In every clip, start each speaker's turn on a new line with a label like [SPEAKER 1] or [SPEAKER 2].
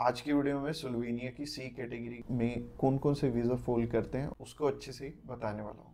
[SPEAKER 1] आज की वीडियो में स्लोवेनिया की सी कैटेगरी में कौन कौन से वीज़ा फॉल करते हैं उसको अच्छे से बताने वाला हूँ।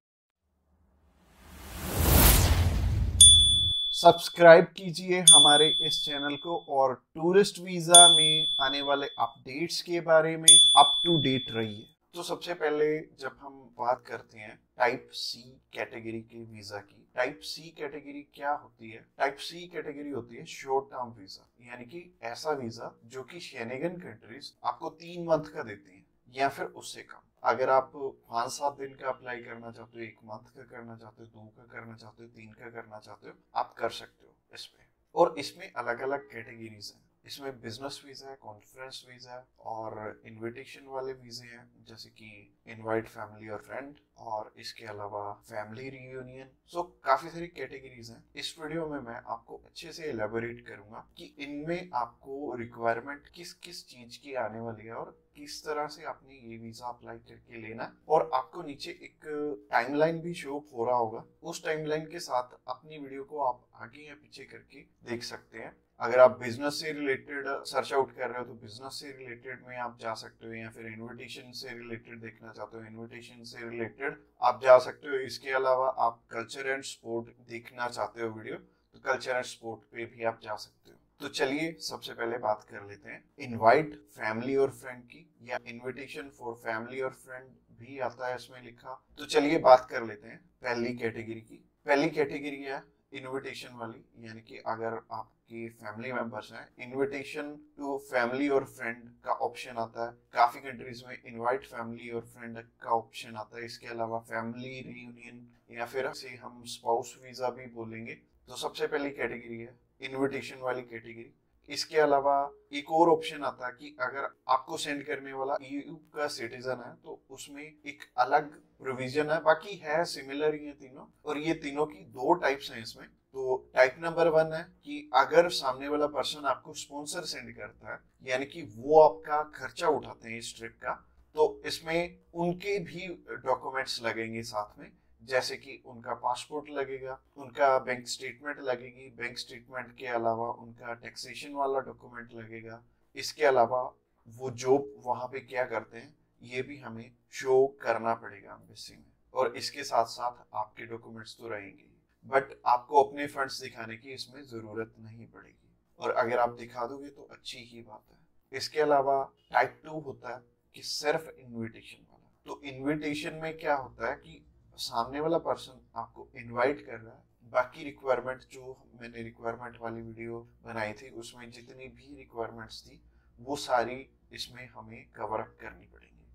[SPEAKER 1] सब्सक्राइब कीजिए हमारे इस चैनल को और टूरिस्ट वीज़ा में आने वाले अपडेट्स के बारे में अप टू डेट रहिए। तो सबसे पहले जब हम बात करते हैं टाइप सी कैटेगरी के वीजा की, टाइप सी कैटेगरी क्या होती है? टाइप सी कैटेगरी होती है शॉर्ट टर्म वीजा, यानी कि ऐसा वीजा जो कि शेंगेन कंट्रीज आपको 3 मंथ का देती हैं या फिर उससे कम। अगर आप 5-7 दिन का अप्लाई करना चाहते हो, 1 मंथ का करना चाहते हो, 2 का करना चाहते हो, 3 का करना चाहते हो, आप कर सकते हो इसमें। और इसमें अलग अलग कैटेगरीज हैं। इसमें बिजनेस वीजा है, कॉन्फ्रेंस वीजा है और इनविटेशन वाले वीजे हैं, जैसे कि इनवाइट फैमिली और फ्रेंड, और इसके अलावा फैमिली रियूनियन। सो काफी सारी कैटेगरीज हैं। इस वीडियो में मैं आपको अच्छे से एलेबोरेट करूंगा कि इनमें आपको रिक्वायरमेंट किस किस चीज की आने वाली है और किस तरह से आपने ये वीजा अप्लाई करके लेना। और आपको नीचे एक टाइमलाइन भी शो हो रहा होगा, उस टाइमलाइन के साथ अपनी वीडियो को आप आगे या पीछे करके देख सकते हैं। अगर आप बिजनेस से रिलेटेड सर्च आउट कर रहे हो तो बिजनेस से रिलेटेड में आप जा सकते हो, या फिर इनविटेशन से रिलेटेड देखना चाहते हो इनविटेशन से रिलेटेड आप जा सकते हो। इसके अलावा आप कल्चर एंड स्पोर्ट देखना चाहते हो वीडियो, तो कल्चर एंड स्पोर्ट पे भी आप जा सकते हो। तो चलिए सबसे पहले बात कर लेते हैं इनवाइट फैमिली और फ्रेंड की, या इनविटेशन फॉर फैमिली और फ्रेंड भी आता है इसमें लिखा। तो चलिए बात कर लेते हैं पहली कैटेगरी की। पहली कैटेगरी है इनविटेशन वाली, यानी कि अगर आपकी फैमिली मेंबर्स हैं, इनविटेशन टू फैमिली और फ्रेंड का ऑप्शन आता है। काफी कंट्रीज में इनवाइट फैमिली और फ्रेंड का ऑप्शन आता है। इसके अलावा फैमिली रियूनियन, या फिर से हम स्पाउस वीजा भी बोलेंगे। तो सबसे पहली कैटेगरी है इनविटेशन वाली कैटेगरी। इसके अलावा एक और ऑप्शन आता है कि अगर आपको सेंड करने वाला ईयू का सिटीजन है तो उसमें एक अलग प्रोविजन है, बाकी है सिमिलर ही है तीनों। और ये तीनों की 2 टाइप्स हैं इसमें। तो टाइप नंबर 1 है कि अगर सामने वाला पर्सन आपको स्पॉन्सर सेंड करता है, यानी कि वो आपका खर्चा उठाते हैं इस ट्रिप का, तो इसमें उनके भी डॉक्यूमेंट्स लगेंगे साथ में, जैसे कि उनका पासपोर्ट लगेगा, उनका बैंक स्टेटमेंट लगेगी, बैंक स्टेटमेंट के अलावा उनका टैक्सेशन वाला डॉक्यूमेंट लगेगा। इसके अलावा वो जॉब वहां पे क्या करते हैं ये भी हमें शो करना पड़ेगा एम्बेसी में। और इसके साथ साथ आपके डॉक्यूमेंट्स तो रहेंगे, बट आपको अपने फंड्स दिखाने की इसमें जरूरत नहीं पड़ेगी, और अगर आप दिखा दोगे तो अच्छी ही बात है। इसके अलावा टाइप 2 होता है कि सिर्फ इनविटेशन वाला। तो इनविटेशन में क्या होता है कि सामने वाला पर्सन आपको इनवाइट कर रहा है, बाकी रिक्वायरमेंट जो मैंने रिक्वायरमेंट वाली वीडियो बनाई थी उसमें जितनी भी रिक्वायरमेंट्स थी वो सारी इसमें हमें कवर अप करनी पड़ेंगी।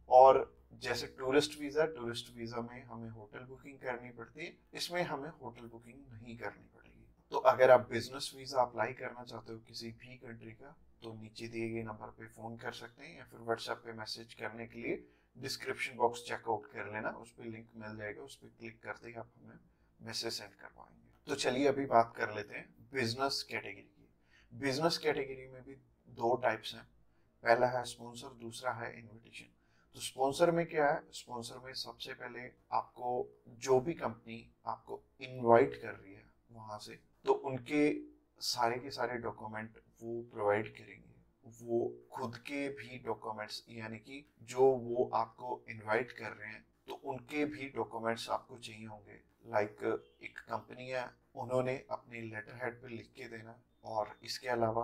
[SPEAKER 1] और जैसे टूरिस्ट वीजा में हमें होटल बुकिंग करनी पड़ती है, इसमें हमें होटल बुकिंग नहीं करनी पड़ेगी। तो अगर आप बिजनेस वीजा अप्लाई करना चाहते हो किसी भी कंट्री का, तो नीचे दिए गए नंबर पे फोन कर सकते हैं, या फिर व्हाट्सएप पे मैसेज करने के लिए डिस्क्रिप्शन बॉक्स चेकआउट कर लेना, उस पर लिंक मिल जाएगा, उस पर क्लिक करते ही आप हमें मैसेज सेंड करवाएंगे। तो चलिए अभी बात कर लेते हैं बिजनेस कैटेगरी की। बिजनेस कैटेगरी में भी 2 टाइप्स हैं, पहला है स्पॉन्सर, दूसरा है इनविटेशन। तो स्पॉन्सर में क्या है? स्पॉन्सर में सबसे पहले आपको जो भी कंपनी आपको इनवाइट कर रही है वहां से, तो उनके सारे के सारे डॉक्यूमेंट वो प्रोवाइड करेंगे। वो खुद के भी डॉक्यूमेंट्स, यानी कि जो वो आपको इनवाइट कर रहे हैं तो उनके भी डॉक्यूमेंट्स आपको चाहिए होंगे। लाइक एक कंपनी है, उन्होंने अपनी लेटर हेड पे लिख के देना, और इसके अलावा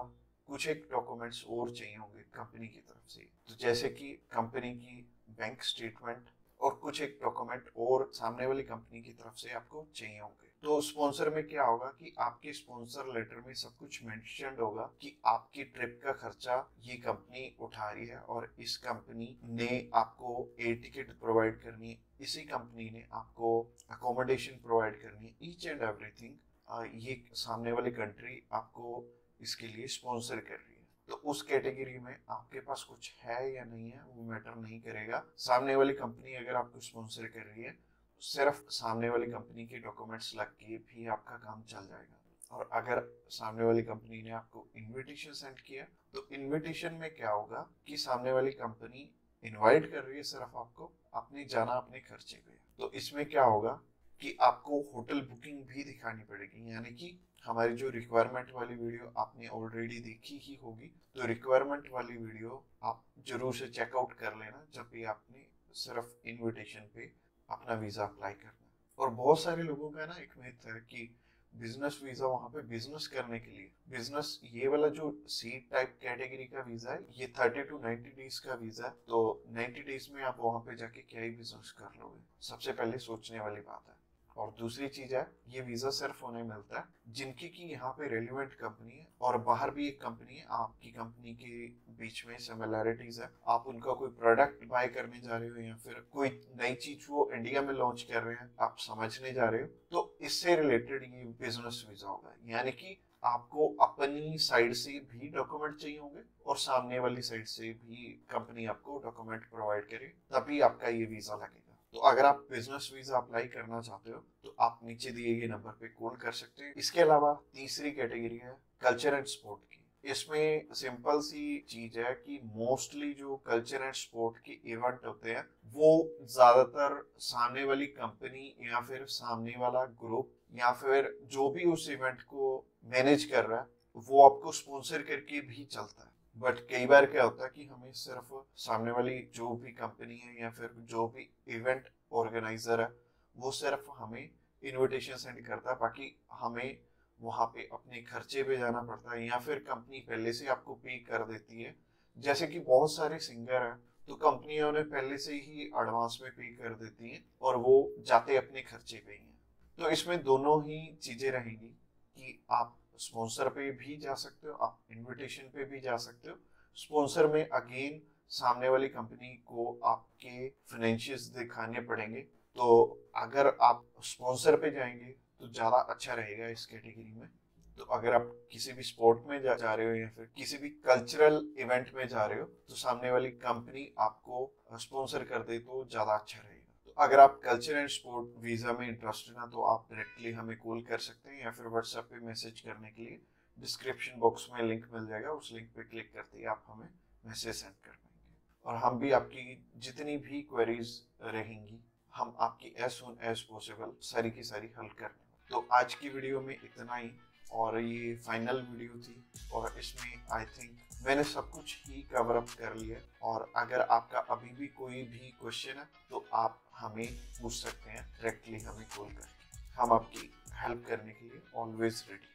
[SPEAKER 1] कुछ एक डॉक्यूमेंट्स और चाहिए होंगे कंपनी की तरफ से। तो जैसे कि कंपनी की बैंक स्टेटमेंट और कुछ एक डॉक्यूमेंट और सामने वाली कंपनी की तरफ से आपको चाहिए होंगे। तो स्पॉन्सर में क्या होगा कि आपके स्पॉन्सर लेटर में सब कुछ मेंशन्ड होगा कि आपकी ट्रिप का खर्चा ये कंपनी उठा रही है, और इस कंपनी ने आपको एयर टिकट प्रोवाइड करनी है, इसी कंपनी ने आपको अकोमोडेशन प्रोवाइड करनी है, ईच एंड एवरीथिंग ये सामने वाली कंट्री आपको इसके लिए स्पॉन्सर कर रही है। तो उस कैटेगरी में आपके पास कुछ है या नहीं है वो मैटर नहीं करेगा। सामने वाली कंपनी अगर आपको स्पॉन्सर कर रही है, सिर्फ सामने वाली कंपनी के डॉक्यूमेंट्स लग के भी आपका काम चल जाएगा। और अगर सामने वाली कंपनी ने आपको इनविटेशन सेंड किया, तो इनविटेशन में क्या होगा कि सामने वाली कंपनी इनवाइट कर रही है सिर्फ आपको, अपनी जाना अपने खर्चे पे। तो इसमें क्या होगा कि आपको होटल बुकिंग भी दिखानी पड़ेगी, यानी कि हमारी जो रिक्वायरमेंट वाली वीडियो आपने ऑलरेडी देखी ही होगी, तो रिक्वायरमेंट वाली वीडियो आप जरूर से चेकआउट कर लेना जब भी आपने सिर्फ इनविटेशन पे अपना वीजा अप्लाई करना। और बहुत सारे लोगों का ना एक मिथ है कि बिजनेस वीजा वहां पे बिजनेस करने के लिए, बिजनेस ये वाला जो सी टाइप कैटेगरी का वीजा है ये 30 to 90 डेज का वीजा है, तो 90 डेज में आप वहां पे जाके क्या ही बिजनेस कर लोगे, सबसे पहले सोचने वाली बात है। और दूसरी चीज है, ये वीजा सिर्फ उन्हें मिलता है जिनकी की यहाँ पे रेलिवेंट कंपनी है और बाहर भी एक कंपनी है, आपकी कंपनी के बीच में सिमिलैरिटीज है, आप उनका कोई प्रोडक्ट बाय करने जा रहे हो या फिर कोई नई चीज वो इंडिया में लॉन्च कर रहे हैं आप समझने जा रहे हो, तो इससे रिलेटेड ये बिजनेस वीजा होगा। यानी कि आपको अपनी साइड से भी डॉक्यूमेंट चाहिए होंगे और सामने वाली साइड से भी कंपनी आपको डॉक्यूमेंट प्रोवाइड करे, तभी आपका ये वीजा लगेगा। तो अगर आप बिजनेस वीजा अप्लाई करना चाहते हो तो आप नीचे दिए गए नंबर पे कॉल कर सकते हैं। इसके अलावा तीसरी कैटेगरी है कल्चर एंड स्पोर्ट की। इसमें सिंपल सी चीज है कि मोस्टली जो कल्चर एंड स्पोर्ट के इवेंट होते हैं वो ज्यादातर सामने वाली कंपनी या फिर सामने वाला ग्रुप या फिर जो भी उस इवेंट को मैनेज कर रहा है वो आपको स्पॉन्सर करके भी चलता है। बट कई बार क्या होता है कि हमें सिर्फ सामने वाली जो भी कंपनी है या फिर जो भी इवेंट ऑर्गेनाइजर है वो सिर्फ हमें इनविटेशन सेंड करता है, बाकी हमें वहां पे अपने खर्चे पे जाना पड़ता है या फिर कंपनी पहले से आपको पे कर देती है। जैसे कि बहुत सारे सिंगर हैं तो कंपनियों ने पहले से ही एडवांस में पे कर देती हैं और वो जाते अपने खर्चे पे ही हैं। तो इसमें दोनों ही चीजें रहेंगी कि आप स्पॉन्सर पे भी जा सकते हो, आप इनविटेशन पे भी जा सकते हो। स्पॉन्सर में अगेन सामने वाली कंपनी को आपके फाइनेंशियल्स दिखाने पड़ेंगे, तो अगर आप स्पॉन्सर पे जाएंगे तो ज़्यादा अच्छा रहेगा इस कैटेगरी में। तो अगर आप किसी भी स्पोर्ट में जा रहे हो या फिर किसी भी कल्चरल इवेंट में जा रहे हो तो सामने वाली कंपनी आपको स्पॉन्सर कर दे तो ज़्यादा अच्छा रहेगा। तो अगर आप कल्चर एंड स्पोर्ट वीज़ा में इंटरेस्टेड हैं तो आप डायरेक्टली हमें कॉल कर सकते हैं या फिर व्हाट्सएप पे मैसेज करने के लिए डिस्क्रिप्शन बॉक्स में लिंक मिल जाएगा, उस लिंक पे क्लिक करते ही आप हमें मैसेज सेंड कर पाएंगे और हम भी आपकी जितनी भी क्वेरीज रहेंगी हम आपकी एज सुन एज पॉसिबल सारी की सारी हल कर। तो आज की वीडियो में इतना ही और ये फाइनल वीडियो थी और इसमें आई थिंक मैंने सब कुछ ही कवर अप कर लिया। और अगर आपका अभी भी कोई भी क्वेश्चन है तो आप हमें पूछ सकते हैं डायरेक्टली हमें कॉल करके, हम आपकी हेल्प करने के लिए ऑलवेज रेडी।